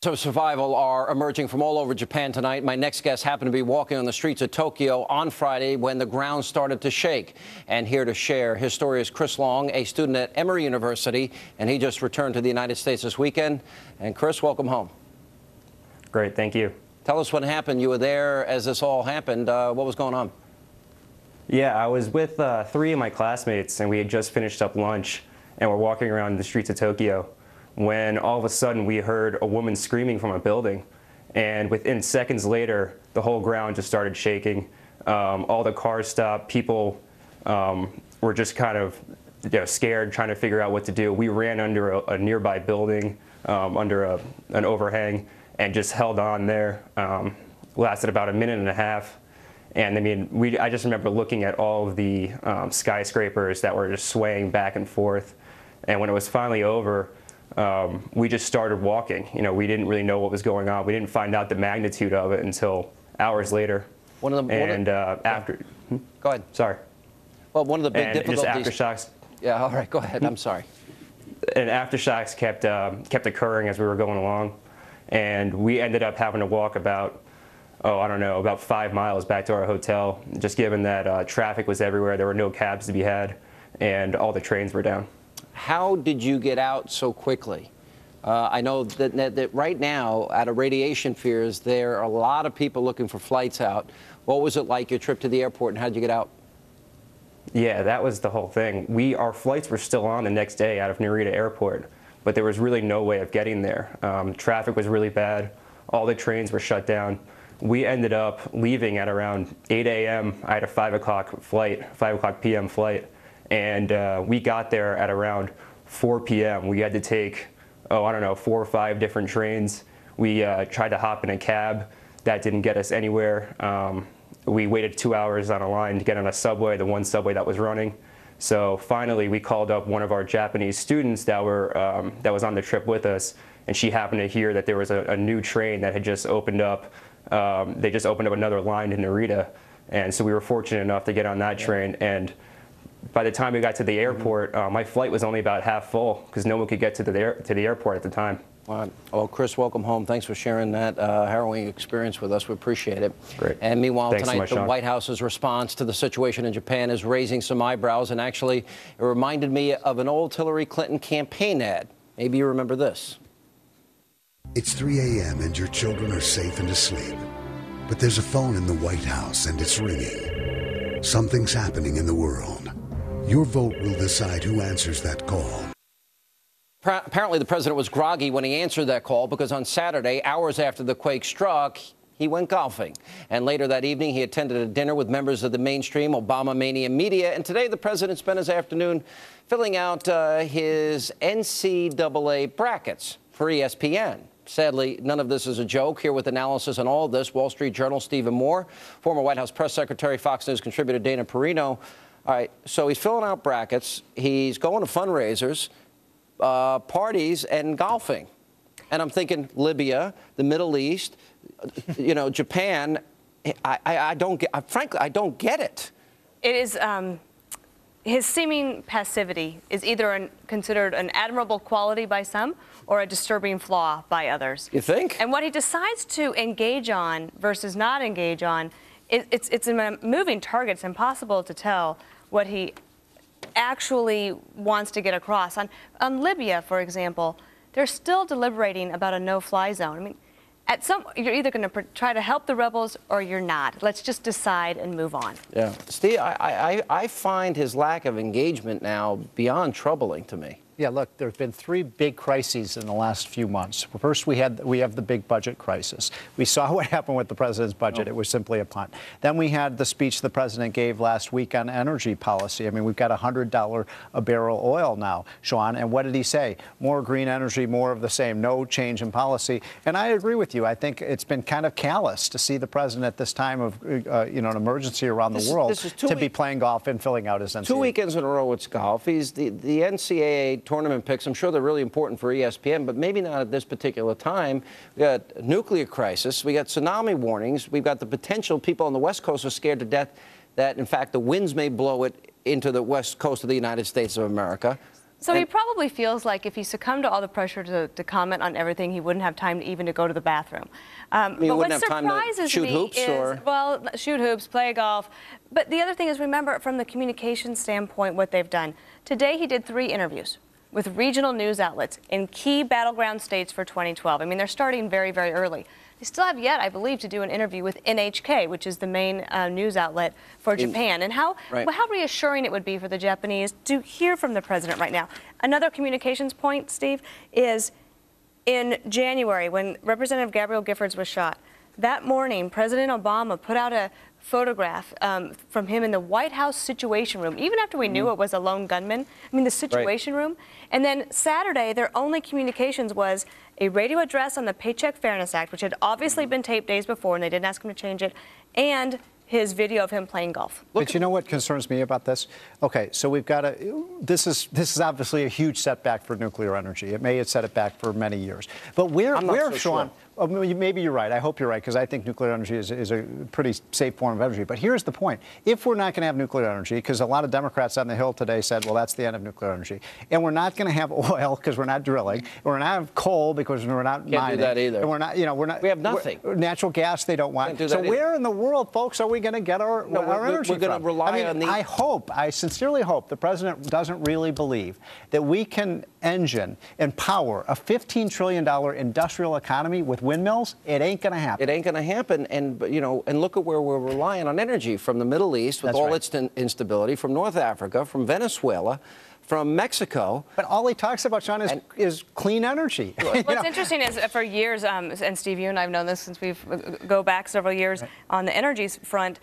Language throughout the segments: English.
of survival are emerging from all over Japan tonight. My next guest happened to be walking on the streets of Tokyo on Friday when the ground started to shake. And here to share his story is Chris Long, a student at Emory University, and he just returned to the United States this weekend. And Chris, welcome home. Great, thank you. Tell us what happened. You were there as this all happened. What was going on? Yeah, I was with 3 of my classmates, and we had just finished up lunch, and we're walking around the streets of Tokyo when all of a sudden we heard a woman screaming from a building, and within seconds later the whole ground just started shaking. All the cars stopped. People were just kind of scared, trying to figure out what to do. We ran under a nearby building, under an overhang, and just held on there. Lasted about a minute and a half. And I mean, I just remember looking at all of the skyscrapers that were just swaying back and forth. And when it was finally over, we just started walking. We didn't really know what was going on. We didn't find out the magnitude of it until hours later. After. Go ahead. Sorry. Well, one of the big difficulties. Just aftershocks. Yeah. All right. Go ahead. I'm sorry. And aftershocks kept occurring as we were going along, and we ended up having to walk about, about 5 miles back to our hotel, just given that traffic was everywhere. There were no cabs to be had, and all the trains were down. How did you get out so quickly? I know that right now, out of radiation fears, there are a lot of people looking for flights out. What was it like, your trip to the airport, and how did you get out? Yeah, that was the whole thing. Our flights were still on the next day out of Narita Airport, but there was really no way of getting there. Traffic was really bad. All the trains were shut down. We ended up leaving at around 8 a.m. I had a 5 o'clock p.m. flight. And we got there at around 4 p.m. We had to take, 4 or 5 different trains. We tried to hop in a cab. That didn't get us anywhere. We waited 2 hours on a line to get on a subway, the one subway that was running. So finally, we called up one of our Japanese students that was on the trip with us, and she happened to hear that there was a new train that had just opened up. They just opened up another line in Narita, and so we were fortunate enough to get on that train. And by the time we got to the airport, my flight was only about half full because no one could get to the airport at the time. Well, Chris, welcome home. Thanks for sharing that harrowing experience with us. We appreciate it. Great. And meanwhile, Thanks tonight, so much, the Sean. White House's response to the situation in Japan is raising some eyebrows, and actually, it reminded me of an old Hillary Clinton campaign ad. Maybe you remember this. It's 3 a.m. and your children are safe and asleep. But there's a phone in the White House and it's ringing. Something's happening in the world. Your vote will decide who answers that call. Apparently, the president was groggy when he answered that call because on Saturday, hours after the quake struck, he went golfing. And later that evening, he attended a dinner with members of the mainstream Obama mania media. And today, the president spent his afternoon filling out his NCAA brackets for ESPN. Sadly, none of this is a joke. Here with analysis on all of this, Wall Street Journal Stephen Moore, former White House press secretary, Fox News contributor Dana Perino. All right, so he's filling out brackets. He's going to fundraisers, parties, and golfing. And I'm thinking Libya, the Middle East, Japan. Frankly, I don't get it. It is his seeming passivity is either considered an admirable quality by some or a disturbing flaw by others. You think? And what he decides to engage on versus not engage on, it's a moving target. It's impossible to tell what he actually wants to get across. On Libya, for example, they're still deliberating about a no-fly zone. I mean, you're either going to try to help the rebels or you're not. Let's just decide and move on. Yeah. Steve, I find his lack of engagement now beyond troubling to me. Yeah, look, there have been 3 big crises in the last few months. First, we have the big budget crisis. We saw what happened with the president's budget. It was simply a punt. Then we had the speech the president gave last week on energy policy. I mean, we've got $100 a barrel oil now, Sean. And what did he say? More green energy, more of the same, no change in policy. And I agree with you. I think it's been kind of callous to see the president at this time of an emergency around the world to be playing golf and filling out his NCAA. 2 weekends in a row it's golf. He's the NCAA tournament picks. I'm sure they're really important for ESPN, but maybe not at this particular time. We got a nuclear crisis. We got tsunami warnings. We've got the potential. People on the West Coast are scared to death that, in fact, the winds may blow it into the west coast of the United States of America. So he probably feels like if he succumbed to all the pressure to comment on everything, he wouldn't have time even to go to the bathroom. But what surprises me is, well, shoot hoops, play golf. But the other thing is, remember, from the communication standpoint, what they've done. Today he did 3 interviews with regional news outlets in key battleground states for 2012. I mean, they're starting very, very early. They still have yet, I believe, to do an interview with NHK, which is the main news outlet for Japan. And how reassuring it would be for the Japanese to hear from the president right now. Another communications point, Steve, is in January, when Representative Gabrielle Giffords was shot, that morning, President Obama put out a photograph from him in the White House Situation Room, even after we knew it was a lone gunman. I mean, the Situation Room. And then Saturday, their only communications was a radio address on the Paycheck Fairness Act, which had obviously been taped days before, and they didn't ask him to change it, and his video of him playing golf. But you know what concerns me about this? Okay, so we've got this is obviously a huge setback for nuclear energy. It may have set it back for many years. But where, Sean, oh, maybe you're right. I hope you're right, because I think nuclear energy is a pretty safe form of energy. But here's the point. If we're not going to have nuclear energy, because a lot of Democrats on the Hill today said, well, that's the end of nuclear energy, and we're not going to have oil because we're not drilling, and we're not have coal because we're not mining. Can't do that either. And we're not, we have nothing. Natural gas they don't want. So where in the world, folks, are we going to get our energy from? We're going to rely on the... I sincerely hope the president doesn't really believe that we can engine and power a $15 trillion industrial economy with windmills. It ain't going to happen. It ain't going to happen. And, and look at where we're relying on energy from the Middle East with all its instability, from North Africa, from Venezuela, from Mexico. But all he talks about, Sean, is clean energy. What's interesting is for years, and Steve, you and I have known this since we go back several years on the energy front,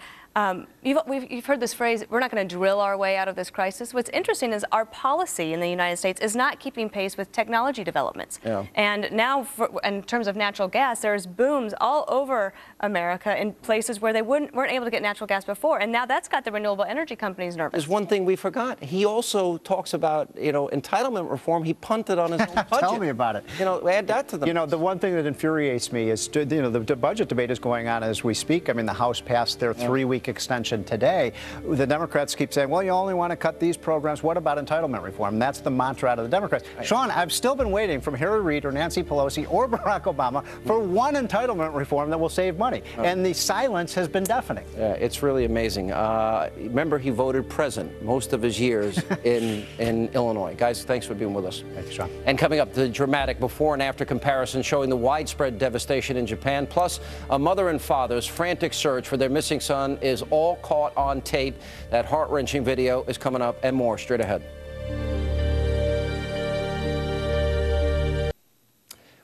you've heard this phrase, we're not going to drill our way out of this crisis. What's interesting is our policy in the United States is not keeping pace with technology developments. Yeah. And now, in terms of natural gas, there's booms all over America in places where they weren't able to get natural gas before. And now that's got the renewable energy companies nervous. There's one thing we forgot. He also talks about, entitlement reform. He punted on his own budget. Tell me about it. Add that to the... the one thing that infuriates me is, the budget debate is going on as we speak. I mean, the House passed their 3-week extension today. The Democrats keep saying, well, you only want to cut these programs. What about entitlement reform? And that's the mantra out of the Democrats. Sean, I've still been waiting from Harry Reid or Nancy Pelosi or Barack Obama for one entitlement reform that will save money. And the silence has been deafening. Yeah, it's really amazing. Remember, he voted present most of his years in Illinois. Guys, thanks for being with us. Thanks, Sean. And coming up, the dramatic before and after comparison showing the widespread devastation in Japan, plus a mother and father's frantic search for their missing son is all caught on tape. That heart-wrenching video is coming up, and more straight ahead.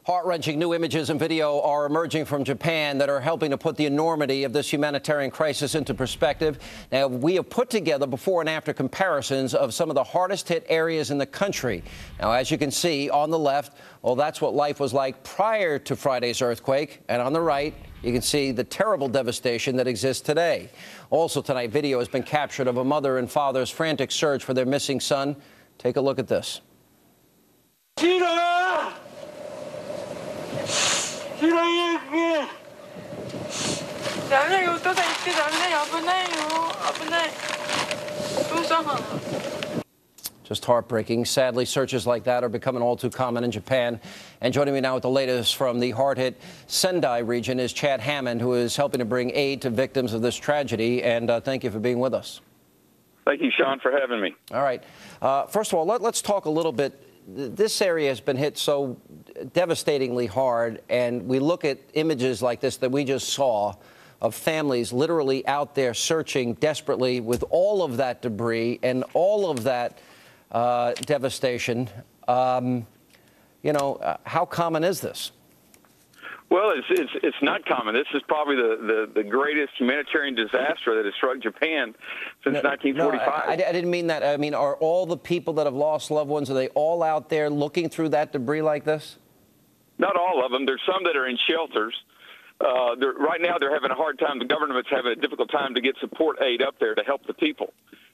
Heart-wrenching new images and video are emerging from Japan that are helping to put the enormity of this humanitarian crisis into perspective. Now, we have put together before and after comparisons of some of the hardest-hit areas in the country. Now, as you can see on the left, well, that's what life was like prior to Friday's earthquake. And on the right, you can see the terrible devastation that exists today. Also tonight, video has been captured of a mother and father's frantic search for their missing son. Take a look at this. Just heartbreaking. Sadly, searches like that are becoming all too common in Japan. And joining me now with the latest from the hard-hit Sendai region is Chad Hammond, who is helping to bring aid to victims of this tragedy. And thank you for being with us. Thank you, Sean, for having me. All right. First of all, let's talk a little bit. This area has been hit so devastatingly hard, and we look at images like this that we just saw of families literally out there searching desperately with all of that debris and all of that devastation. How common is this? Well, it's not common. This is probably the greatest humanitarian disaster that has struck Japan since 1945. No, I didn't mean that. I mean, are all the people that have lost loved ones, are they all out there looking through that debris like this? Not all of them. There's some that are in shelters. Right now, they're having a hard time. The government's having a difficult time to get support aid up there to help the people.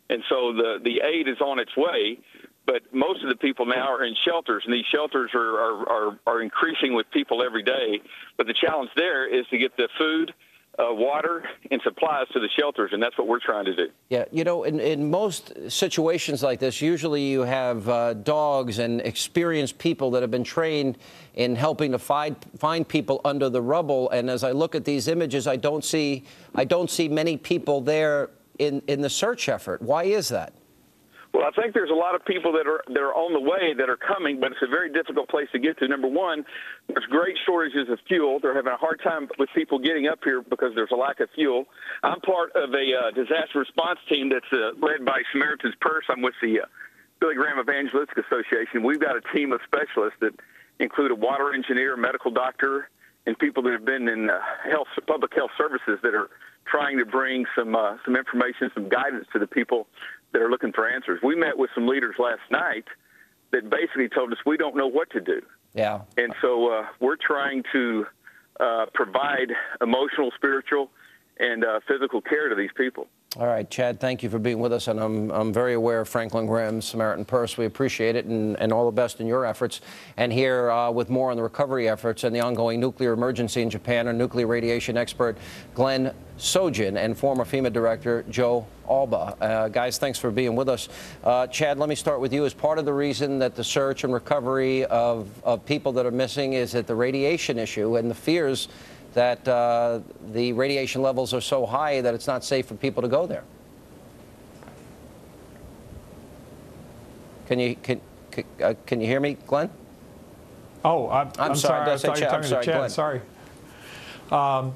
And so the aid is on its way. But most of the people now are in shelters, and these shelters are increasing with people every day. But the challenge there is to get the food, water and supplies to the shelters, and that's what we're trying to do. Yeah, you know, in most situations like this, usually you have dogs and experienced people that have been trained in helping to find people under the rubble. And as I look at these images, I don't see many people there in the search effort. Why is that? Well, I think there's a lot of people that are on the way that are coming, but it's a very difficult place to get to. Number one, there's great shortages of fuel. They're having a hard time with people getting up here because there's a lack of fuel. I'm part of a disaster response team that's led by Samaritan's Purse. I'm with the Billy Graham Evangelistic Association. We've got a team of specialists that include a water engineer, medical doctor, and people that have been in public health services that are trying to bring some information, some guidance to the people that are looking for answers. We met with some leaders last night that basically told us we don't know what to do. Yeah. And so we're trying to provide emotional, spiritual, and physical care to these people. All right, Chad, thank you for being with us, and I'm very aware of Franklin Graham's Samaritan Purse. We appreciate it, and all the best in your efforts. And here with more on the recovery efforts and the ongoing nuclear emergency in Japan, our nuclear radiation expert, Glenn Sojin, and former FEMA director, Joe Alba. Guys, thanks for being with us. Chad, let me start with you. As part of the reason that the search and recovery of people that are missing is that the radiation issue and the fears that the radiation levels are so high that it's not safe for people to go there. Can you hear me, Glenn? Oh, I'm sorry. I thought you were talking to Chad. Sorry. I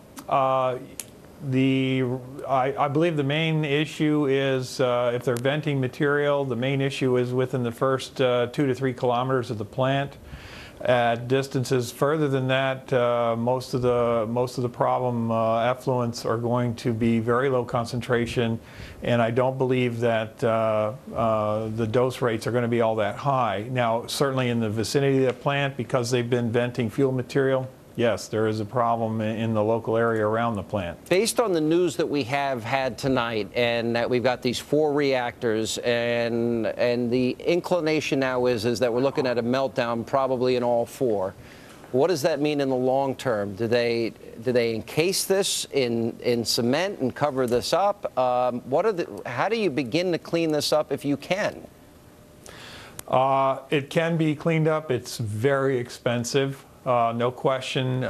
believe the main issue is if they're venting material, the main issue is within the first 2 to 3 kilometers of the plant. At distances further than that, most of the problem effluents are going to be very low concentration, and I don't believe that the dose rates are going to be all that high. Now, certainly in the vicinity of the plant, because they've been venting fuel material, yes, there is a problem in the local area around the plant. Based on the news that we have had tonight, and that we've got these 4 reactors, and the inclination now is that we're looking at a meltdown probably in all 4. What does that mean in the long term? Do they encase this in cement and cover this up? How do you begin to clean this up if you can? It can be cleaned up. It's very expensive. No question.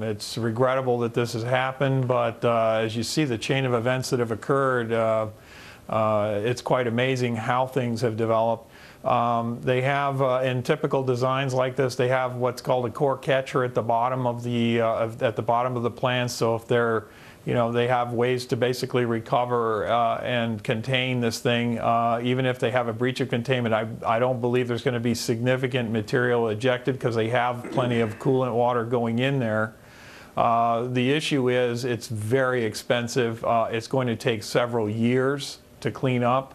It's regrettable that this has happened, but as you see the chain of events that have occurred, it's quite amazing how things have developed. They have, in typical designs like this, they have what's called a core catcher at the bottom of the plant. So if they're, they have ways to basically recover and contain this thing. Even if they have a breach of containment, I don't believe there's going to be significant material ejected because they have plenty of coolant water going in there. The issue is it's very expensive. It's going to take several years to clean up.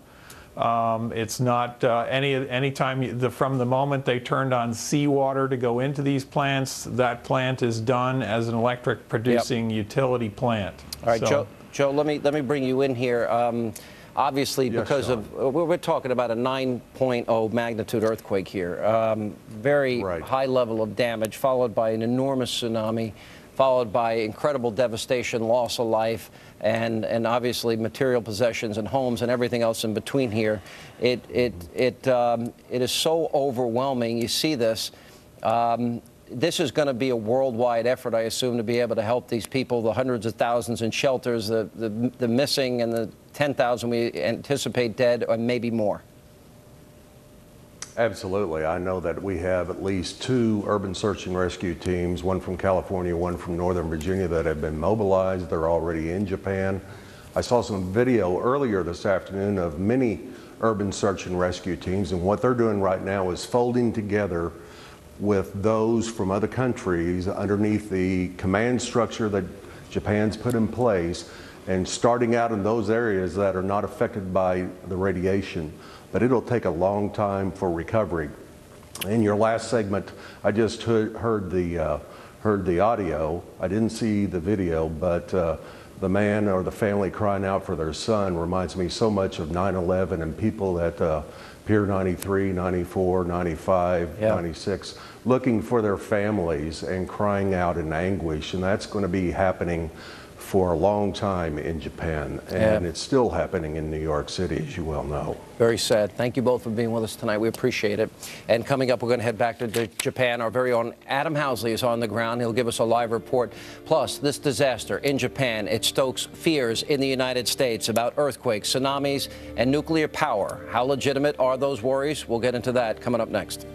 It's not any time from the moment they turned on seawater to go into these plants, that plant is done as an electric producing utility plant. All right, so, Joe, let me bring you in here. Obviously, because we're talking about a 9.0 magnitude earthquake here, very high level of damage, followed by an enormous tsunami, followed by incredible devastation, loss of life, and obviously material possessions and homes and everything else in between here. It is so overwhelming. You see this. This is going to be a worldwide effort, I assume, to be able to help these people, the hundreds of thousands in shelters, the missing, and the 10,000 we anticipate dead, or maybe more. Absolutely. I know that we have at least 2 urban search and rescue teams, one from California, one from Northern Virginia, that have been mobilized. They're already in Japan. I saw some video earlier this afternoon of many urban search and rescue teams, and what they're doing right now is folding together with those from other countries underneath the command structure that Japan's put in place, and starting out in those areas that are not affected by the radiation. But it'll take a long time for recovery. In your last segment, I just heard the audio. I didn't see the video, but the man or the family crying out for their son reminds me so much of 9/11 and people at Pier 93, 94, 95, 96, looking for their families and crying out in anguish. And that's going to be happening for a long time in Japan, and it's still happening in New York City, as you well know. Very sad. Thank you both for being with us tonight. We appreciate it. And coming up, we're going to head back to Japan. Our very own Adam Housley is on the ground. He'll give us a live report. Plus, this disaster in Japan, it stokes fears in the United States about earthquakes, tsunamis, and nuclear power. How legitimate are those worries? We'll get into that coming up next.